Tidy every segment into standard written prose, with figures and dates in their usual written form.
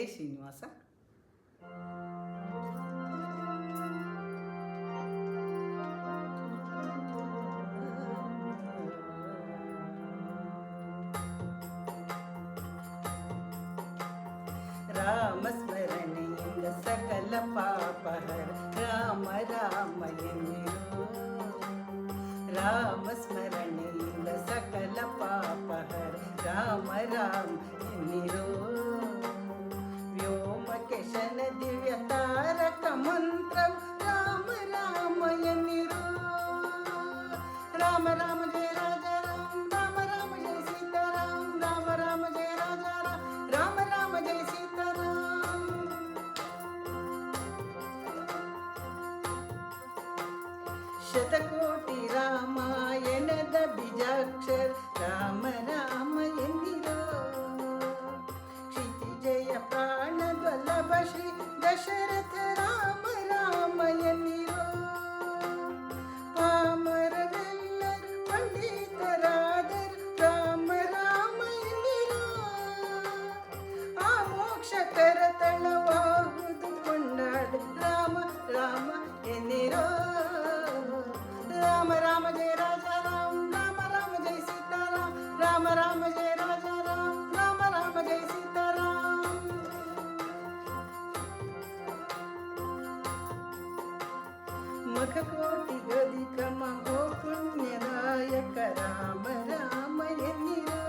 ಜೈ ಶ್ರೀನಿವಾಸ. ರಾಮ ಸ್ಮರಣೆಯಿಂದ ಸಕಲ ಪಾಪಹರ ರಾಮ ರಾಮ ಎನ್ನಿರು. ರಾಮ ಸ್ಮರಣೆಯಿಂದ ಸಕಲ ಪಾಪಹರ ರಾಮ ರಾಮ ಎನ್ನಿರು. ವ್ಯೋಮಕೇಶನ ದಿವ್ಯ ತಾರಕ ಮಂತ್ರ ರಾಮ ರಾಮ ಎನ್ನಿರು. ರಾಮ ರಾಮ ಜಯ ರಾಜ ರಾಮ ರಾಮ ರಾಮ ಜಯ ಸೀತಾರಾಮ ರಾಮ ರಾಮ ಜಯ ರಾಜ ರಾಮ ರಾಮ ರಾಮ ಜಯ ಸೀತಾರಾಮ. ಶತಕೋಟಿ ರಾಮಾಯಣದ ಬೀಜಾಕ್ಷರ ರಾಮ ರಾಮ ಎನ್ನಿರೋ. ಕ್ಷಿತಿಜಯ ಪ್ರಾಣದ್ವಲ್ಲಭ ಶ್ರೀ ದಶರಥ ರಾಮ ರಾಮ ಎನ್ನಿರೋ. ಪಾಮರರೆಲ್ಲರೂ ಪಂಡಿತರಾದರು ರಾಮ ರಾಮ ಎನ್ನಿರೋ. ಆ ಮೋಕ್ಷಕರ ತಳವಾಗುವುದು ಕೊಂಡಾಡು ರಾಮ ರಾಮ ಎನ್ನಿರೋ. ರಾಮ ರಾಮ ಜಯ ರಾಜ ರಾಮ ರಾಮ ರಾಮ ಜಯ ಸೀತಾರಾಮ ರಾಮ ರಾಮ ಜಯ ರಾಜ ರಾಮ ರಾಮ ರಾಮ ಜಯ ಸೀತಾರಾಮ. ಮಖಕೋಟಿ ಗದಿಕ ಮಹೋ ಪುಣ್ಯದಾಯಕ ರಾಮ ರಾಮ ಎನ್ನಿರೋ.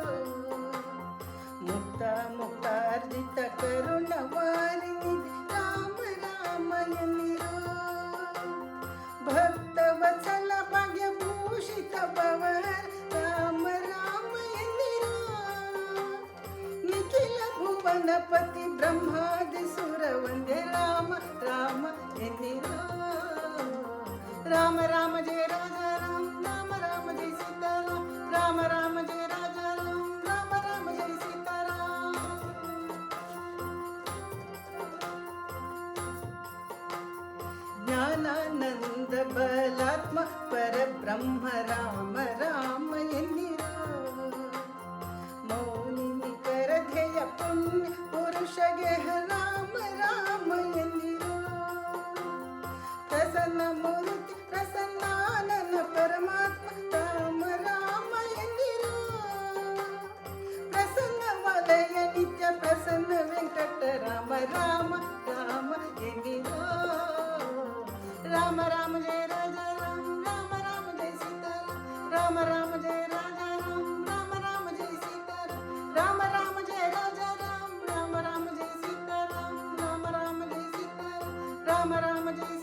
ಮುಕ್ತ ಮುಕ್ತಾರ್ಜಿತ ಕರುಣವಾರಿಣಿ ರಾಮ ರಾಮ ಎನ್ನಿರೋ. ಭಕ್ತ ವತ್ಸಲ ಭಾಗ್ಯಭೂಷಿತ ಭವರ ರಾಮ ರಾಮ ಎನ್ನಿರೋ. ನಿಖಿಲ ಭುವನಪತಿ ಬ್ರಹ್ಮಾದಿ ಸುರ ವಂದೇ ರಾಮ ರಾಮ ಎನ್ನಿರೋ. ರಾಮ ರಾಮ ಜಯ ರಾಜ ರಾಮ ರಾಮ ರಾಮ ಜಯ ಸೀತಾರಾಮ ರಾಮ ರಾಮ ಜಯ ರಾಜ ರಾಮ ರಾಮ ರಾಮ ಜಯ ಸೀತಾರಾಮ. ಜ್ಞಾನಾನಂದ ಬಲಾತ್ಮ ಪರಬ್ರಹ್ಮ ರಾಮ ರಾಮ ಎನ್ನಿರೋ. ಮೌನಿ ಕರಧೆಯ ಪುಣ್ಯ ಪುರುಷ ಗೆಹ ರಾಮ ರಾಮ ಎನ್ನಿರೋ. ಪ್ರಸನ್ನ ಮೂರ್ತಿ ಪ್ರಸನ್ನಾನನ ಪರಮಾತ್ಮ ರಾಮ ರಾಮ ಎನ್ನಿರೋ. ಪ್ರಸನ್ನ ವಲಯ ನಿತ್ಯ ಪ್ರಸನ್ನ ವೆಂಕಟ ರಾಮ ರಾಮ ರಾಮ ಎನ್ನಿರೋ. ರಾಮ ರಾಮ ಜಯ ರಾಜ ರಾಮ ರಾಮ ರಾಮ ಜಯ ಸೀತಾರಾಮ ರಾಮ ರಾಮ ಜಯ ರಾಜ ರಾಮ ರಾಮ ರಾಮ ಜಯ ಸೀತಾರಾಮ ರಾಮ ರಾಮ ಜಯ ರಾಜ ರಾಮ ರಾಮ ರಾಮ ಜಯ ಸೀತಾರಾಮ ರಾಮ ರಾಮ ಜಯ ಸೀತಾರಾಮ ರಾಮ ರಾಮ ಜಯ